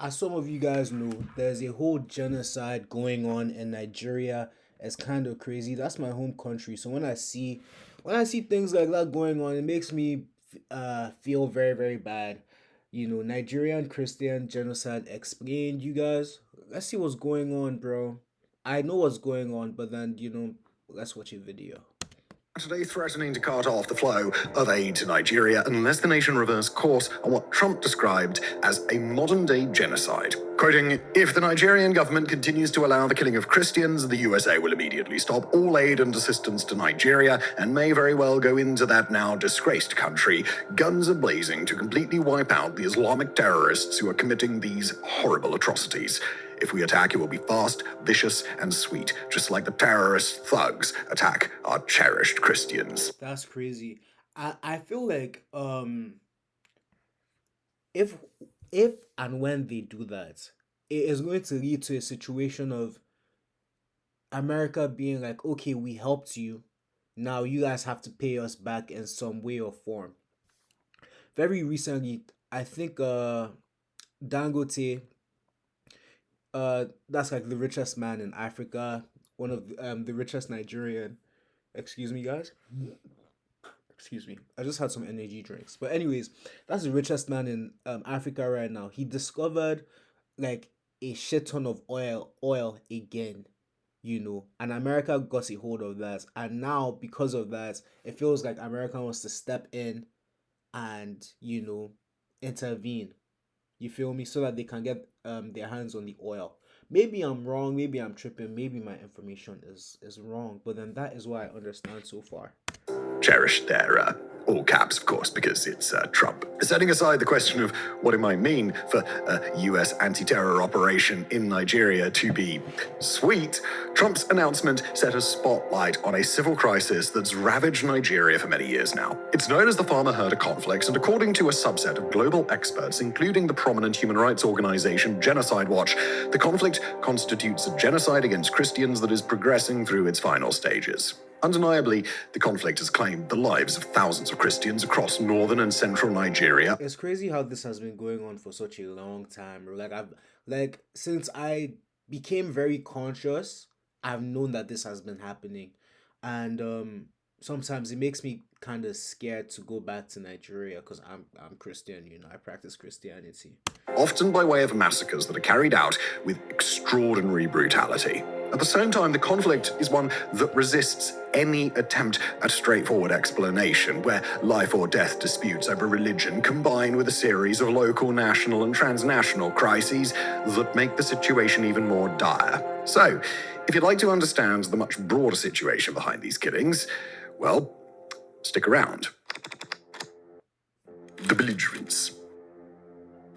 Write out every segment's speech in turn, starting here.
As some of you guys know, there's a whole genocide going on in Nigeria. It's kind of crazy. That's my home country. So when I see things like that going on, it makes me feel very very bad. Nigerian Christian genocide explained. You guys, let's see what's going on, bro. I know what's going on, but then let's watch a video. Today threatening to cut off the flow of aid to Nigeria unless the nation reversed course on what Trump described as a modern-day genocide. Quoting, "If the Nigerian government continues to allow the killing of Christians, the USA will immediately stop all aid and assistance to Nigeria and may very well go into that now disgraced country, guns a-blazing to completely wipe out the Islamic terrorists who are committing these horrible atrocities. If we attack, it will be fast, vicious, and sweet, just like the terrorist thugs attack our cherished Christians." That's crazy. I feel like if if and when they do that, it is going to lead to a situation of America being like, okay, we helped you. Now you guys have to pay us back in some way or form. Very recently, I think Dangote, that's like the richest man in Africa, one of the richest Nigerian. Excuse me, guys. Excuse me. I just had some energy drinks. But anyways, that's the richest man in Africa right now. He discovered like a shit ton of oil again, and America got a hold of that. And now because of that, it feels like America wants to step in and, intervene. You feel me? So that they can get their hands on the oil. Maybe I'm wrong, maybe I'm tripping, maybe my information is wrong, but then that is what I understand so far. Cherished their all caps, of course, because it's Trump. Setting aside the question of what it might mean for a US anti-terror operation in Nigeria to be sweet, Trump's announcement set a spotlight on a civil crisis that's ravaged Nigeria for many years now. It's known as the farmer-herder conflict, and according to a subset of global experts, including the prominent human rights organization Genocide Watch, the conflict constitutes a genocide against Christians that is progressing through its final stages. Undeniably, the conflict has claimed the lives of thousands of Christians across northern and central Nigeria. It's crazy how this has been going on for such a long time, bro. Like since I became very conscious, I've known that this has been happening. And sometimes it makes me kind of scared to go back to Nigeria because I'm Christian, I practice Christianity. Often by way of massacres that are carried out with extraordinary brutality. At the same time, the conflict is one that resists any attempt at straightforward explanation, where life or death disputes over religion combine with a series of local, national, and transnational crises that make the situation even more dire. So, if you'd like to understand the much broader situation behind these killings, well, stick around. The belligerents.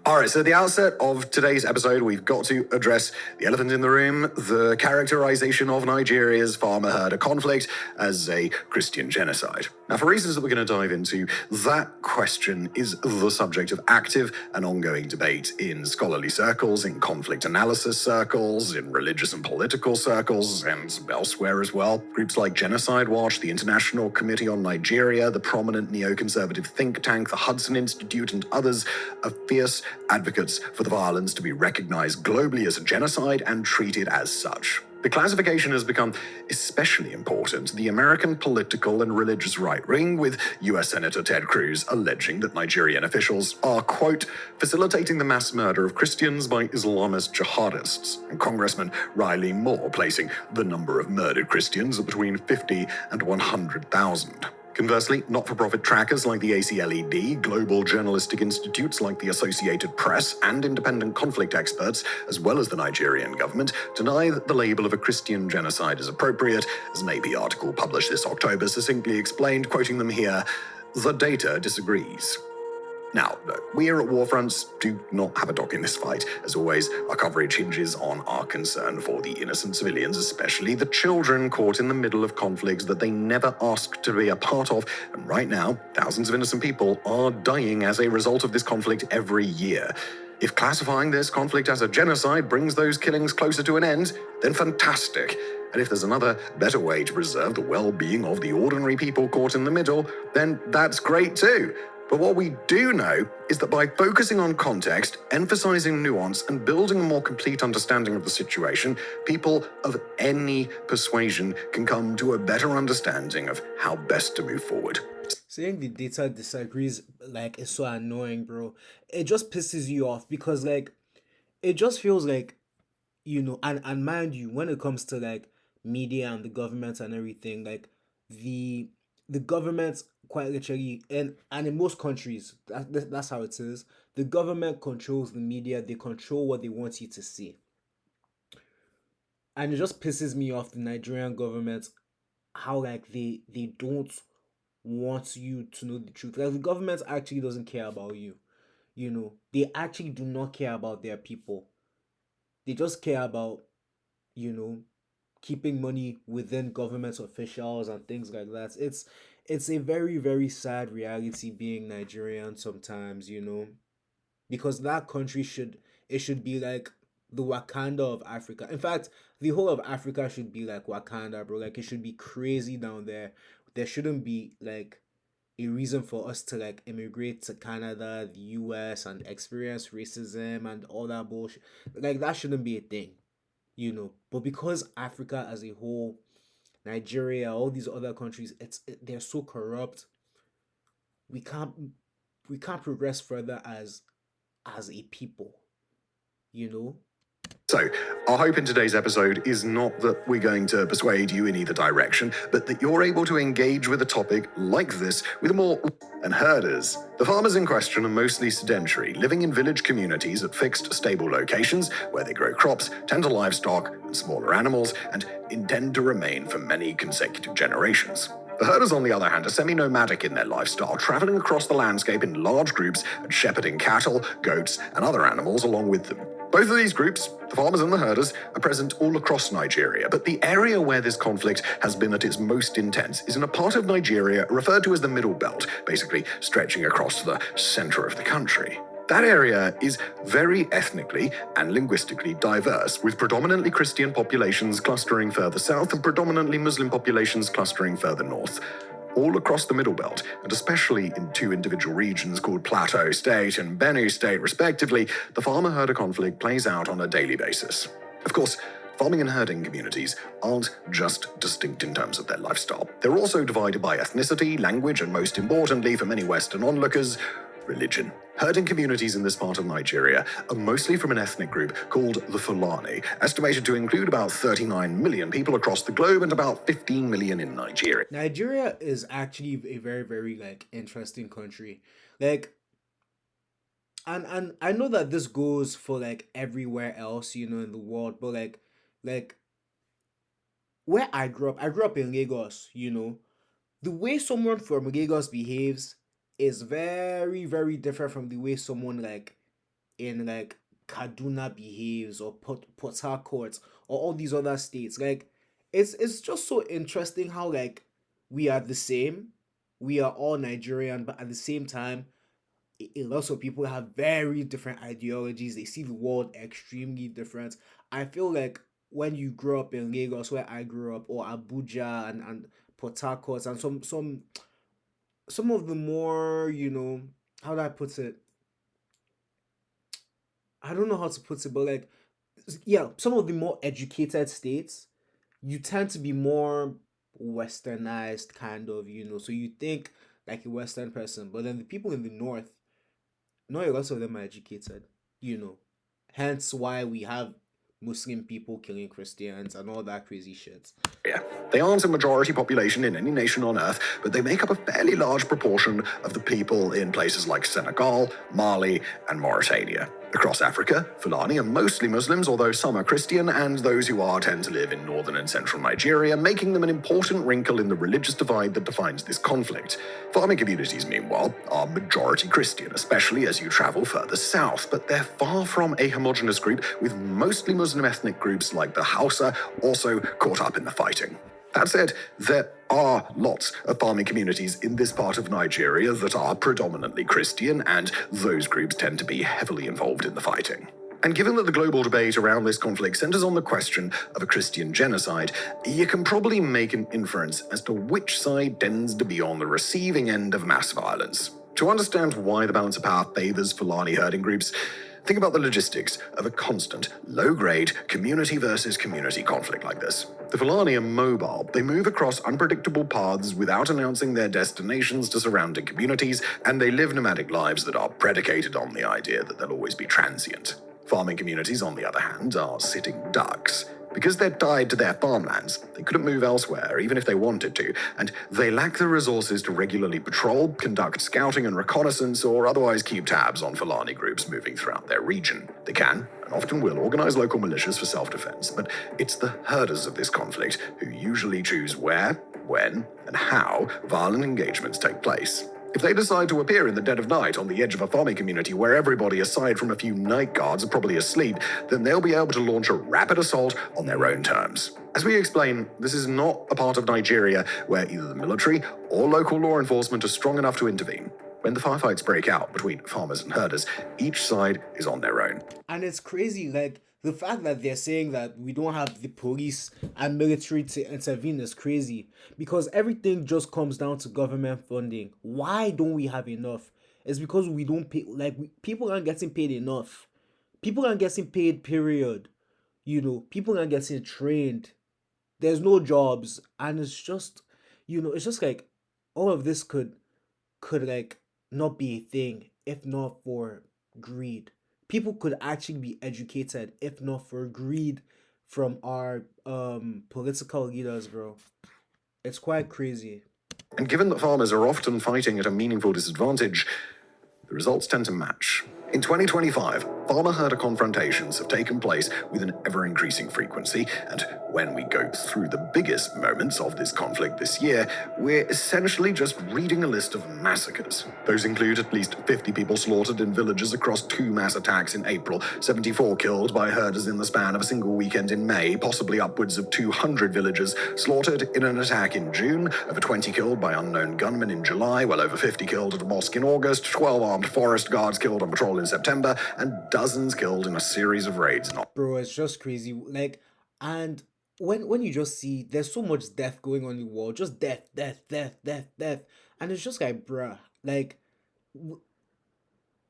Alright, so at the outset of today's episode, we've got to address the elephant in the room, the characterization of Nigeria's farmer-herder conflict as a Christian genocide. Now, for reasons that we're going to dive into, that question is the subject of active and ongoing debate in scholarly circles, in conflict analysis circles, in religious and political circles, and elsewhere as well. Groups like Genocide Watch, the International Committee on Nigeria, the prominent neoconservative think tank, the Hudson Institute, and others are fierce advocates for the violence to be recognized globally as a genocide and treated as such. The classification has become especially important to the American political and religious right wing, with US Senator Ted Cruz alleging that Nigerian officials are, quote, facilitating the mass murder of Christians by Islamist jihadists, and Congressman Riley Moore placing the number of murdered Christians at between 50 and 100,000. Conversely, not-for-profit trackers like the ACLED, global journalistic institutes like the Associated Press, and independent conflict experts, as well as the Nigerian government, deny that the label of a Christian genocide is appropriate, as an AP article published this October succinctly explained, quoting them here, "The data disagrees." Now, we here at Warfronts do not have a dog in this fight. As always, our coverage hinges on our concern for the innocent civilians, especially the children caught in the middle of conflicts that they never asked to be a part of. And right now, thousands of innocent people are dying as a result of this conflict every year. If classifying this conflict as a genocide brings those killings closer to an end, then fantastic. And if there's another, better way to preserve the well-being of the ordinary people caught in the middle, then that's great too. But what we do know is that by focusing on context, emphasizing nuance, and building a more complete understanding of the situation, people of any persuasion can come to a better understanding of how best to move forward. Saying the data disagrees like is so annoying, bro. It just pisses you off because like it just feels like, and mind you, when it comes to like media and the government and everything, like the the government quite literally, and in most countries that's how it is. The government controls the media, they control what they want you to see. And it just pisses me off, the Nigerian government, how like they don't want you to know the truth. Like the government actually doesn't care about you. They actually do not care about their people. They just care about, you know, keeping money within government officials and things like that. It's a very, very sad reality being Nigerian sometimes, because that country should be like the Wakanda of Africa. In fact, the whole of Africa should be like Wakanda, bro. Like it should be crazy down there. There shouldn't be like a reason for us to like immigrate to Canada, the US, and experience racism and all that bullshit. Like that shouldn't be a thing. But because Africa as a whole, Nigeria, all these other countries, they're so corrupt. We can't we can't progress further as a people. You know. So, our hope in today's episode is not that we're going to persuade you in either direction, but that you're able to engage with a topic like this with a more and herders. The farmers in question are mostly sedentary, living in village communities at fixed, stable locations where they grow crops, tend to livestock and smaller animals, and intend to remain for many consecutive generations. The herders, on the other hand, are semi-nomadic in their lifestyle, traveling across the landscape in large groups and shepherding cattle, goats, and other animals along with them. Both of these groups, the farmers and the herders, are present all across Nigeria, but the area where this conflict has been at its most intense is in a part of Nigeria referred to as the Middle Belt, basically stretching across the center of the country. That area is very ethnically and linguistically diverse, with predominantly Christian populations clustering further south and predominantly Muslim populations clustering further north. All across the Middle Belt, and especially in two individual regions called Plateau State and Benue State respectively, the farmer-herder conflict plays out on a daily basis. Of course, farming and herding communities aren't just distinct in terms of their lifestyle. They're also divided by ethnicity, language, and most importantly for many Western onlookers, religion. Herding communities in this part of Nigeria are mostly from an ethnic group called the Fulani, estimated to include about 39 million people across the globe and about 15 million in Nigeria. Nigeria is actually a very, very like interesting country. Like, and I know that this goes for like everywhere else, in the world, but like where I grew up in Lagos. The way someone from Lagos behaves is very, very different from the way someone like in like Kaduna behaves, or Port Harcourt, or all these other states. Like it's just so interesting how like we are the same. We are all Nigerian, but at the same time, lots of people have very different ideologies. They see the world extremely different. I feel like when you grow up in Lagos, where I grew up, or Abuja and Port Harcourt, and some of the more, how do I put it? I don't know how to put it, but like, yeah, some of the more educated states, you tend to be more westernized, kind of, so you think like a Western person, but then the people in the north, not a lot of them are educated, you know. Hence why we have Muslim people killing Christians and all that crazy shit. Yeah. They aren't a majority population in any nation on earth, but they make up a fairly large proportion of the people in places like Senegal, Mali, and Mauritania. Across Africa, Fulani are mostly Muslims, although some are Christian, and those who are tend to live in northern and central Nigeria, making them an important wrinkle in the religious divide that defines this conflict. Farming communities, meanwhile, are majority Christian, especially as you travel further south, but they're far from a homogenous group, with mostly Muslim ethnic groups like the Hausa also caught up in the fighting. That said, there are lots of farming communities in this part of Nigeria that are predominantly Christian, and those groups tend to be heavily involved in the fighting. And given that the global debate around this conflict centers on the question of a Christian genocide, you can probably make an inference as to which side tends to be on the receiving end of mass violence. To understand why the balance of power favors Fulani herding groups, think about the logistics of a constant, low-grade, community versus community conflict like this. The Fulani are mobile. They move across unpredictable paths without announcing their destinations to surrounding communities, and they live nomadic lives that are predicated on the idea that they'll always be transient. Farming communities, on the other hand, are sitting ducks. Because they're tied to their farmlands, they couldn't move elsewhere, even if they wanted to, and they lack the resources to regularly patrol, conduct scouting and reconnaissance, or otherwise keep tabs on Fulani groups moving throughout their region. They can, and often will, organize local militias for self-defense, but it's the herders of this conflict who usually choose where, when, and how violent engagements take place. If they decide to appear in the dead of night on the edge of a farming community where everybody aside from a few night guards are probably asleep, then they'll be able to launch a rapid assault on their own terms. As we explain, this is not a part of Nigeria where either the military or local law enforcement are strong enough to intervene. When the firefights break out between farmers and herders, each side is on their own. And it's crazy, like, the fact that they're saying that we don't have the police and military to intervene is crazy, because everything just comes down to government funding. Why don't we have enough? It's because we don't pay, like, people aren't getting paid enough. People aren't getting paid, period. People aren't getting trained. There's no jobs, and it's just, it's just like all of this could like not be a thing if not for greed. People could actually be educated if not for greed from our political leaders, bro. It's quite crazy. And given that farmers are often fighting at a meaningful disadvantage, the results tend to match. In 2025, farmer-herder confrontations have taken place with an ever-increasing frequency, and when we go through the biggest moments of this conflict this year, we're essentially just reading a list of massacres. Those include at least 50 people slaughtered in villages across 2 mass attacks in April, 74 killed by herders in the span of a single weekend in May, possibly upwards of 200 villagers slaughtered in an attack in June, over 20 killed by unknown gunmen in July, well over 50 killed at a mosque in August, 12 armed forest guards killed on patrol in September, and dozens killed in a series of raids. Bro, it's just crazy. Like, and when you just see there's so much death going on in the world, just death, death, death, death, death, and it's just like, bruh, like,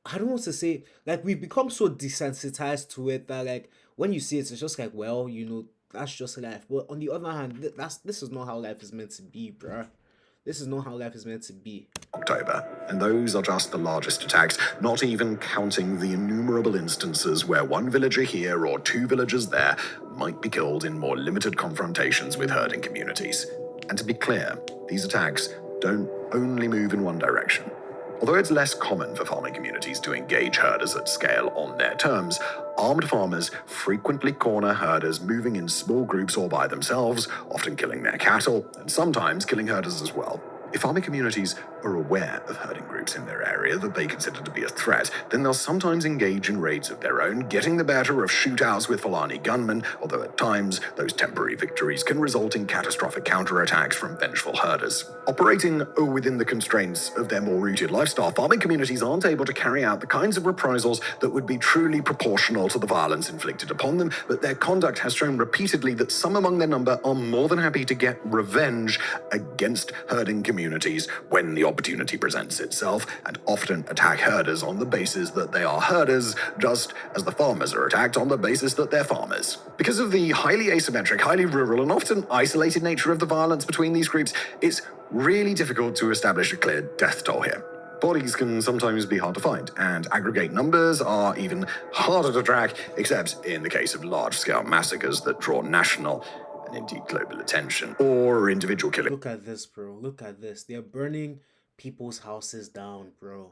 I don't want to say, like, we've become so desensitized to it that, like, when you see it, it's just like, well, that's just life. But on the other hand, this is not how life is meant to be, bruh. This is not how life is meant to be. October, and those are just the largest attacks, not even counting the innumerable instances where one villager here or 2 villagers there might be killed in more limited confrontations with herding communities. And to be clear, these attacks don't only move in one direction. Although it's less common for farming communities to engage herders at scale on their terms, armed farmers frequently corner herders moving in small groups or by themselves, often killing their cattle, and sometimes killing herders as well. If farming communities are aware of herding groups in their area that they consider to be a threat, then they'll sometimes engage in raids of their own, getting the better of shootouts with Fulani gunmen, although at times those temporary victories can result in catastrophic counterattacks from vengeful herders. Operating within the constraints of their more rooted lifestyle, farming communities aren't able to carry out the kinds of reprisals that would be truly proportional to the violence inflicted upon them, but their conduct has shown repeatedly that some among their number are more than happy to get revenge against herding communities when the opportunity presents itself, and often attack herders on the basis that they are herders, just as the farmers are attacked on the basis that they're farmers. Because of the highly asymmetric, highly rural, and often isolated nature of the violence between these groups, it's really difficult to establish a clear death toll here. Bodies can sometimes be hard to find, and aggregate numbers are even harder to track, except in the case of large-scale massacres that draw national and indeed global attention, or individual killing. Look at this, bro. Look at this. They're burning people's houses down, bro.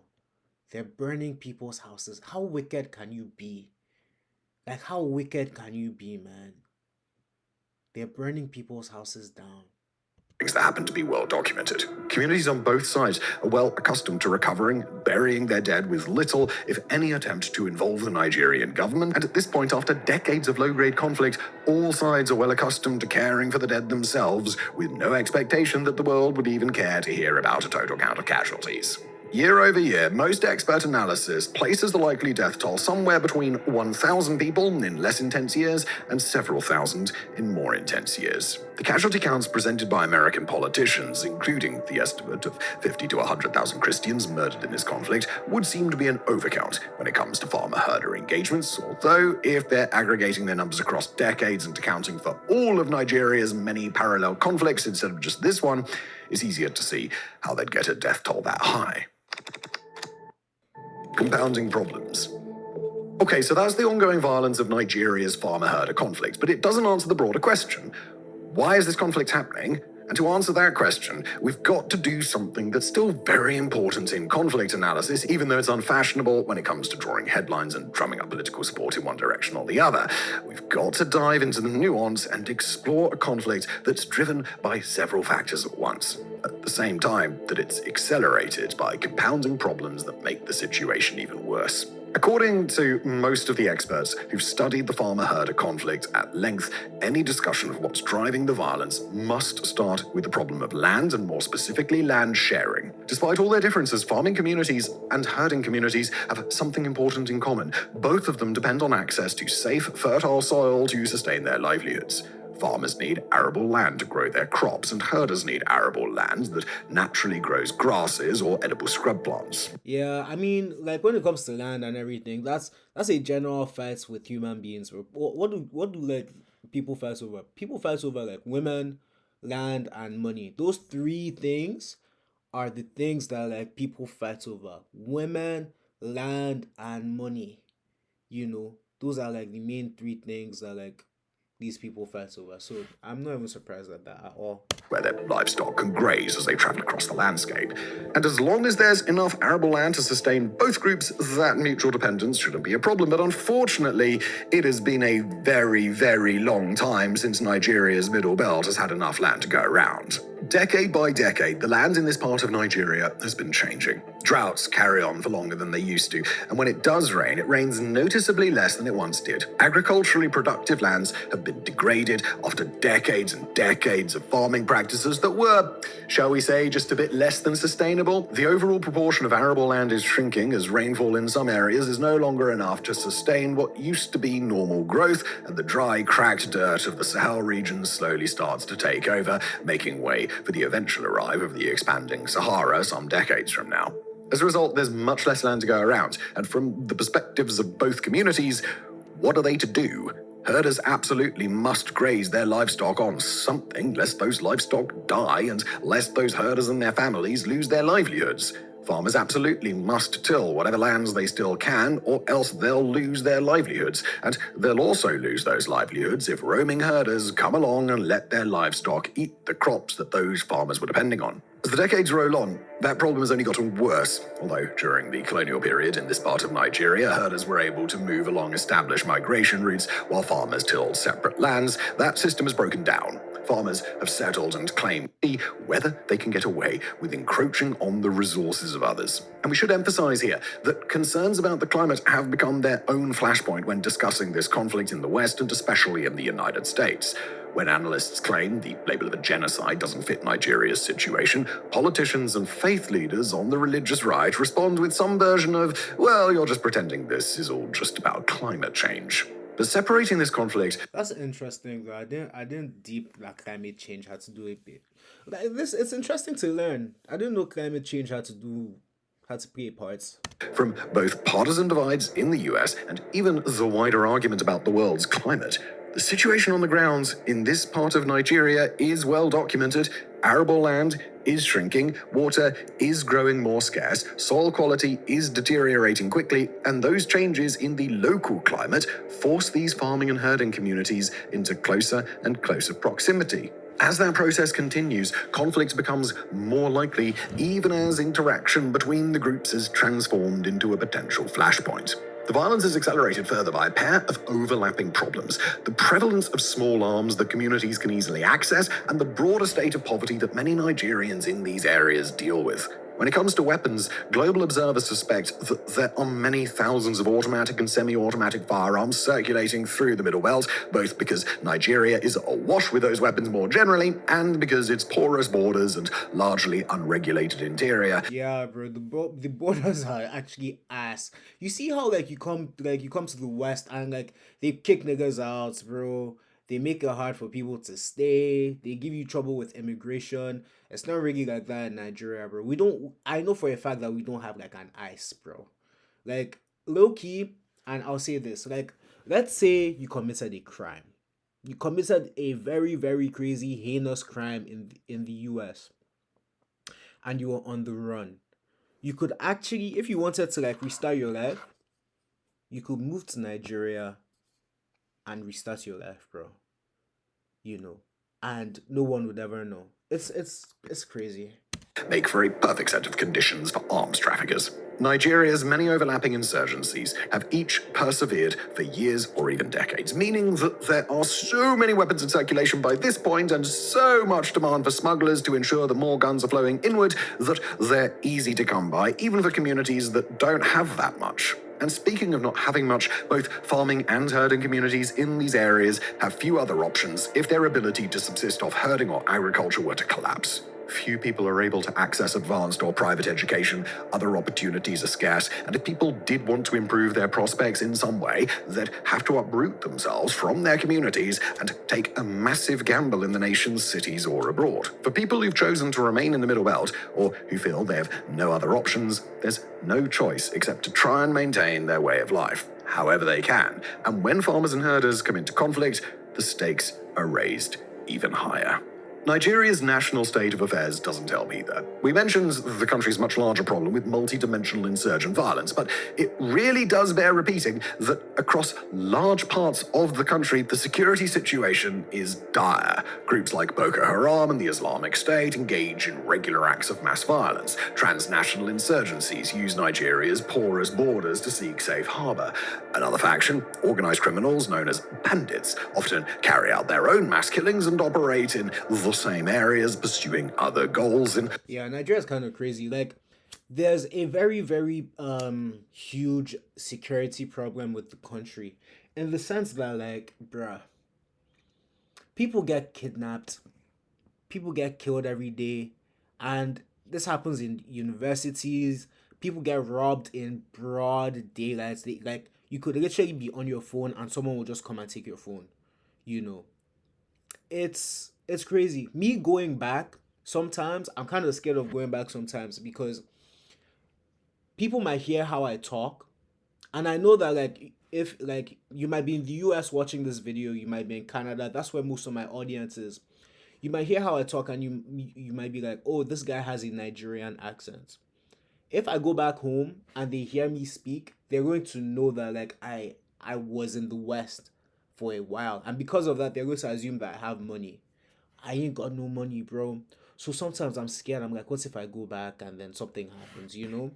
They're burning people's houses. How wicked can you be? Like, how wicked can you be, man? They're burning people's houses down. That happen to be well documented. Communities on both sides are well accustomed to recovering, burying their dead with little, if any, attempt to involve the Nigerian government, and at this point, after decades of low-grade conflict, all sides are well accustomed to caring for the dead themselves, with no expectation that the world would even care to hear about a total count of casualties. Year over year, most expert analysis places the likely death toll somewhere between 1,000 people in less intense years and several thousand in more intense years. The casualty counts presented by American politicians, including the estimate of 50 to 100,000 Christians murdered in this conflict, would seem to be an overcount when it comes to farmer-herder engagements, although if they're aggregating their numbers across decades and accounting for all of Nigeria's many parallel conflicts instead of just this one, it's easier to see how they'd get a death toll that high. Compounding problems. Okay, so that's the ongoing violence of Nigeria's farmer-herder conflict, but it doesn't answer the broader question. Why is this conflict happening? And to answer that question, we've got to do something that's still very important in conflict analysis, even though it's unfashionable when it comes to drawing headlines and drumming up political support in one direction or the other. We've got to dive into the nuance and explore a conflict that's driven by several factors at once, at the same time that it's accelerated by compounding problems that make the situation even worse. According to most of the experts who've studied the farmer-herder conflict at length, any discussion of what's driving the violence must start with the problem of land, and more specifically land sharing. Despite all their differences, farming communities and herding communities have something important in common. Both of them depend on access to safe, fertile soil to sustain their livelihoods. Farmers need arable land to grow their crops, and herders need arable land that naturally grows grasses or edible scrub plants. Yeah, I mean, like when it comes to land and everything, that's a general fight with human beings. What do like people fight over? People fight over like women, land, and money. Those three things are the things that like people fight over. Women, land, and money. Those are like the main three things that like these people fight over. So I'm not even surprised at that at all. Where their livestock can graze as they travel across the landscape. And as long as there's enough arable land to sustain both groups, that mutual dependence shouldn't be a problem. But unfortunately, it has been a very, very long time since Nigeria's Middle Belt has had enough land to go around. Decade by decade, the land in this part of Nigeria has been changing. Droughts carry on for longer than they used to, and when it does rain, it rains noticeably less than it once did. Agriculturally productive lands have been degraded after decades and decades of farming practices that were, shall we say, just a bit less than sustainable. The overall proportion of arable land is shrinking as rainfall in some areas is no longer enough to sustain what used to be normal growth, and the dry, cracked dirt of the Sahel region slowly starts to take over, making way for the eventual arrival of the expanding Sahara some decades from now. As a result, there's much less land to go around, and from the perspectives of both communities, what are they to do? Herders absolutely must graze their livestock on something, lest those livestock die and lest those herders and their families lose their livelihoods. Farmers absolutely must till whatever lands they still can, or else they'll lose their livelihoods. And they'll also lose those livelihoods if roaming herders come along and let their livestock eat the crops that those farmers were depending on. As the decades roll on, that problem has only gotten worse, although during the colonial period in this part of Nigeria, herders were able to move along established migration routes while farmers tilled separate lands. That system has broken down. Farmers have settled and claimed whether they can get away with encroaching on the resources of others. And we should emphasize here that concerns about the climate have become their own flashpoint when discussing this conflict in the West and especially in the United States. When analysts claim the label of a genocide doesn't fit Nigeria's situation, politicians and faith leaders on the religious right respond with some version of, well, you're just pretending this is all just about climate change. But separating this conflict, That's interesting though. I didn't deep that climate change had to do a bit. Like this, it's interesting to learn. I didn't know climate change had to play a part. from both partisan divides in the US and even the wider argument about the world's climate, the situation on the ground in this part of Nigeria is well documented. Arable land is shrinking, water is growing more scarce, soil quality is deteriorating quickly, and those changes in the local climate force these farming and herding communities into closer and closer proximity. As that process continues, conflict becomes more likely, even as interaction between the groups is transformed into a potential flashpoint. The violence is accelerated further by a pair of overlapping problems: the prevalence of small arms that communities can easily access, and the broader state of poverty that many Nigerians in these areas deal with. When it comes to weapons, global observers suspect that there are many thousands of automatic and semi-automatic firearms circulating through the Middle Belt, both because Nigeria is awash with those weapons more generally, and because its porous borders and largely unregulated interior. Yeah, bro. The borders are actually ass. You see how like you come to the West and like they kick niggas out, bro. They make it hard for people to stay. They give you trouble with immigration. It's not really like that in Nigeria, bro. We don't. I know for a fact that we don't have like an ICE, bro. Like low key, and I'll say this: like, let's say you committed a crime. You committed a very very crazy heinous crime in the U.S. and you were on the run. You could actually, if you wanted to like restart your life, you could move to Nigeria and restart your life, bro. You know, and no one would ever know. It's crazy. Make for a perfect set of conditions for arms traffickers. Nigeria's many overlapping insurgencies have each persevered for years or even decades, meaning that there are so many weapons in circulation by this point and so much demand for smugglers to ensure that more guns are flowing inward that they're easy to come by, even for communities that don't have that much. And speaking of not having much, both farming and herding communities in these areas have few other options if their ability to subsist off herding or agriculture were to collapse. Few people are able to access advanced or private education, other opportunities are scarce, and if people did want to improve their prospects in some way, they'd have to uproot themselves from their communities and take a massive gamble in the nation's cities or abroad. For people who've chosen to remain in the Middle Belt, or who feel they have no other options, there's no choice except to try and maintain their way of life, however they can. And when farmers and herders come into conflict, the stakes are raised even higher. Nigeria's national state of affairs doesn't help either. We mentioned the country's much larger problem with multi-dimensional insurgent violence, but it really does bear repeating that across large parts of the country, the security situation is dire. Groups like Boko Haram and the Islamic State engage in regular acts of mass violence. Transnational insurgencies use Nigeria's porous borders to seek safe harbor. Another faction, organized criminals known as bandits, often carry out their own mass killings and operate in the same areas, pursuing other goals. And Yeah, Nigeria's kind of crazy. Like, there's a very very huge security problem with the country, in the sense that like, bruh, people get kidnapped, people get killed every day, and this happens in universities. People get robbed in broad daylight. Like, you could literally be on your phone and someone will just come and take your phone. You know, it's crazy. Me going back sometimes, I'm kind of scared of going back sometimes because people might hear how I talk, and I know that like if like you might be in the US watching this video, you might be in Canada. That's where most of my audience is. You might hear how I talk, and you might be like, "Oh, this guy has a Nigerian accent." If I go back home and they hear me speak, they're going to know that like I was in the West for a while, and because of that, they're going to assume that I have money. I ain't got no money, bro. So sometimes I'm scared. I'm like, what if I go back and then something happens? You know,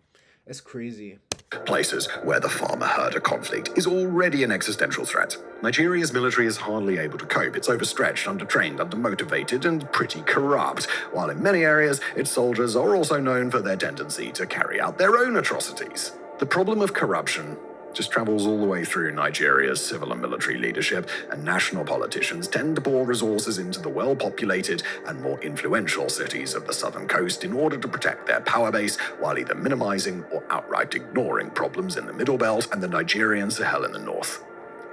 it's crazy. places where the farmer-herder conflict is already an existential threat. Nigeria's military is hardly able to cope. It's overstretched, undertrained, undermotivated, and pretty corrupt, while in many areas, its soldiers are also known for their tendency to carry out their own atrocities. The problem of corruption just travels all the way through Nigeria's civil and military leadership, and national politicians tend to pour resources into the well-populated and more influential cities of the southern coast in order to protect their power base, while either minimizing or outright ignoring problems in the Middle Belt and the Nigerian Sahel in the north.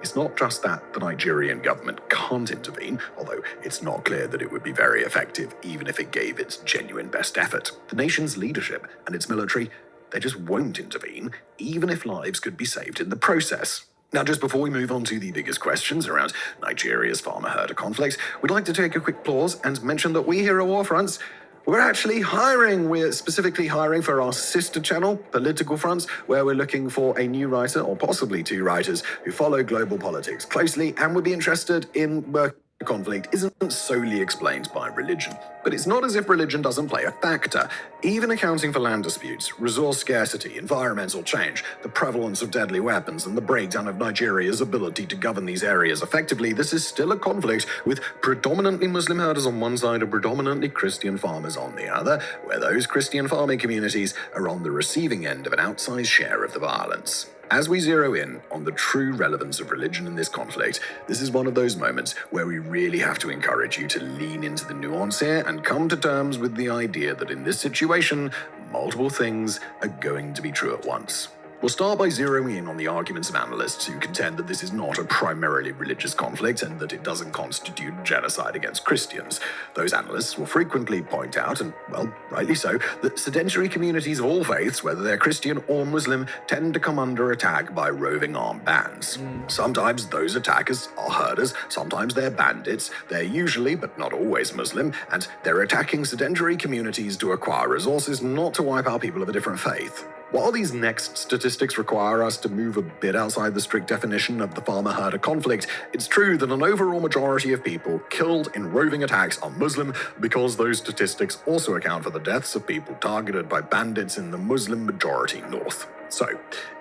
It's not just that the Nigerian government can't intervene, although it's not clear that it would be very effective even if it gave its genuine best effort. The nation's leadership and its military, they just won't intervene, even if lives could be saved in the process. Now, just before we move on to the biggest questions around Nigeria's farmer-herder conflict, we'd like to take a quick pause and mention that we here at Warfronts, we're actually hiring. We're specifically hiring for our sister channel, Political Fronts, where we're looking for a new writer, or possibly two writers, who follow global politics closely and would be interested in working. Conflict isn't solely explained by religion, but it's not as if religion doesn't play a factor. Even accounting for land disputes, resource scarcity, environmental change, the prevalence of deadly weapons, and the breakdown of Nigeria's ability to govern these areas effectively, this is still a conflict with predominantly Muslim herders on one side and predominantly Christian farmers on the other, where those Christian farming communities are on the receiving end of an outsized share of the violence. As we zero in on the true relevance of religion in this conflict, this is one of those moments where we really have to encourage you to lean into the nuance here and come to terms with the idea that in this situation, multiple things are going to be true at once. We'll start by zeroing in on the arguments of analysts who contend that this is not a primarily religious conflict and that it doesn't constitute genocide against Christians. Those analysts will frequently point out, and well, rightly so, that sedentary communities of all faiths, whether they're Christian or Muslim, tend to come under attack by roving armed bands. Sometimes those attackers are herders, sometimes they're bandits, they're usually, but not always, Muslim, and they're attacking sedentary communities to acquire resources, not to wipe out people of a different faith. While these next statistics require us to move a bit outside the strict definition of the farmer-herder conflict, it's true that an overall majority of people killed in roving attacks are Muslim, because those statistics also account for the deaths of people targeted by bandits in the Muslim-majority North. So,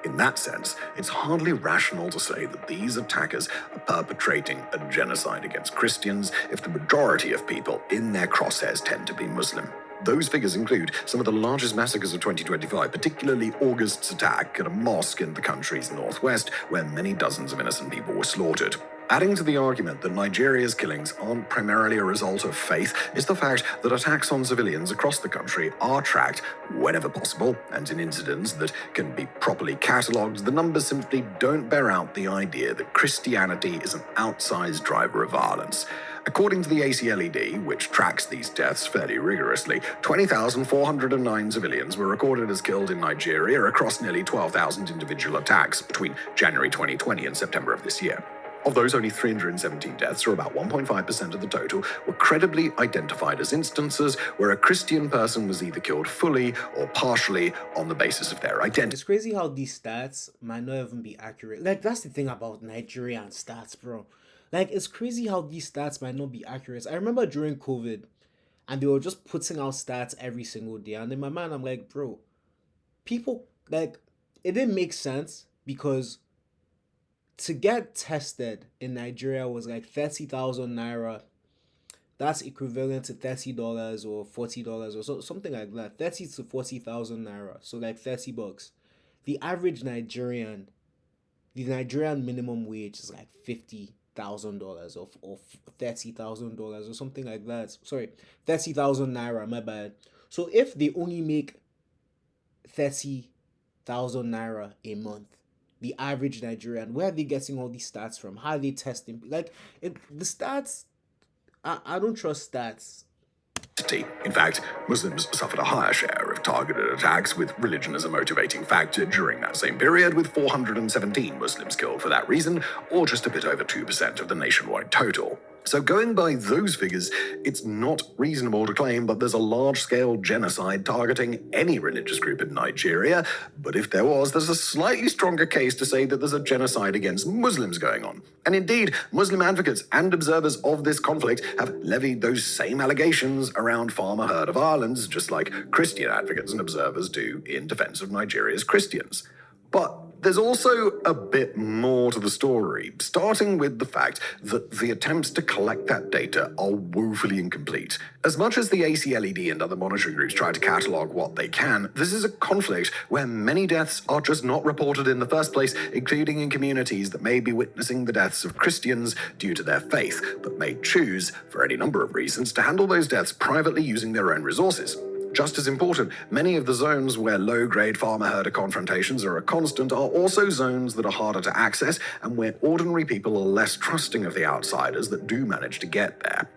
in that sense, it's hardly rational to say that these attackers are perpetrating a genocide against Christians if the majority of people in their crosshairs tend to be Muslim. Those figures include some of the largest massacres of 2025, particularly August's attack at a mosque in the country's northwest, where many dozens of innocent people were slaughtered. Adding to the argument that Nigeria's killings aren't primarily a result of faith is the fact that attacks on civilians across the country are tracked whenever possible, and in incidents that can be properly catalogued, the numbers simply don't bear out the idea that Christianity is an outsized driver of violence. According to the ACLED, which tracks these deaths fairly rigorously, 20,409 civilians were recorded as killed in Nigeria across nearly 12,000 individual attacks between January 2020 and September of this year. Of those, only 317 deaths, or about 1.5% of the total, were credibly identified as instances where a Christian person was either killed fully or partially on the basis of their identity. It's crazy how these stats might not even be accurate. Like, that's the thing about Nigeria and stats, bro. Like, it's crazy how these stats might not be accurate. I remember during COVID, and they were just putting out stats every single day. And in my mind, I'm like, bro, people, like, it didn't make sense because to get tested in Nigeria was like 30,000 naira. That's equivalent to $30 or $40 or so, something like that. 30 to 40,000 naira. So like $30. The average Nigerian, the Nigerian minimum wage is like $50,000 or $30,000 or something like that. Sorry, 30,000 naira, my bad. So if they only make 30,000 naira a month, the average Nigerian, where are they getting all these stats from? How are they testing? Like, the stats, I don't trust stats. In fact, Muslims suffered a higher share of targeted attacks with religion as a motivating factor during that same period, with 417 Muslims killed for that reason, or just a bit over 2% of the nationwide total. So going by those figures, it's not reasonable to claim that there's a large-scale genocide targeting any religious group in Nigeria, but if there was, there's a slightly stronger case to say that there's a genocide against Muslims going on. And indeed, Muslim advocates and observers of this conflict have levied those same allegations around farmer-herder violence, just like Christian advocates and observers do in defense of Nigeria's Christians. But there's also a bit more to the story, starting with the fact that the attempts to collect that data are woefully incomplete. As much as the ACLED and other monitoring groups try to catalogue what they can, this is a conflict where many deaths are just not reported in the first place, including in communities that may be witnessing the deaths of Christians due to their faith, but may choose, for any number of reasons, to handle those deaths privately using their own resources. Just as important, many of the zones where low-grade farmer-herder confrontations are a constant are also zones that are harder to access and where ordinary people are less trusting of the outsiders that do manage to get there.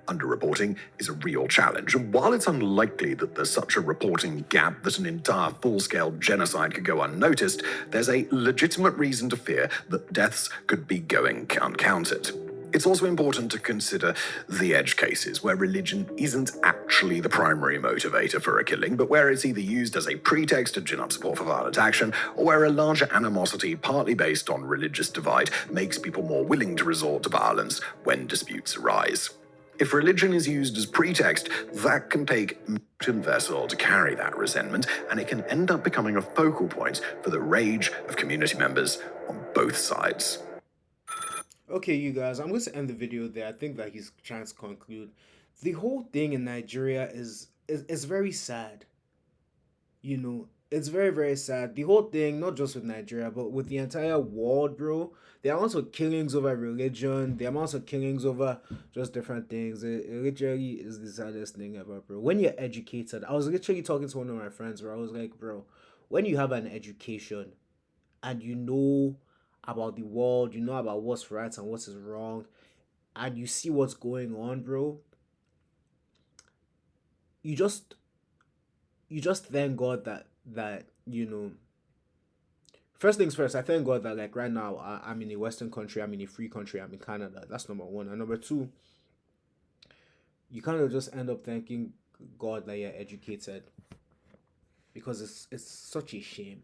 Underreporting is a real challenge, and while it's unlikely that there's such a reporting gap that an entire full-scale genocide could go unnoticed, there's a legitimate reason to fear that deaths could be going uncounted. It's also important to consider the edge cases where religion isn't actually the primary motivator for a killing, but where it's either used as a pretext to gin up support for violent action, or where a larger animosity, partly based on religious divide, makes people more willing to resort to violence when disputes arise. If religion is used as pretext, that can take a mutant vessel to carry that resentment, and it can end up becoming a focal point for the rage of community members on both sides. Okay, you guys, I'm going to end the video there. I think that he's trying to conclude. The whole thing in Nigeria is very sad. You know, it's very, very sad. The whole thing, not just with Nigeria, but with the entire world, bro. The amounts of killings over religion, the amounts of killings over just different things, it literally is the saddest thing ever, bro. When you're educated, I was literally talking to one of my friends where I was like, bro, when you have an education, and you know about the world, you know about what's right and what is wrong, and you see what's going on, bro, you just thank God that first things first, I thank God that like right now I'm in a Western country, I'm in a free country, I'm in Canada. That's number one. And number two, you kind of just end up thanking God that you're educated because it's such a shame.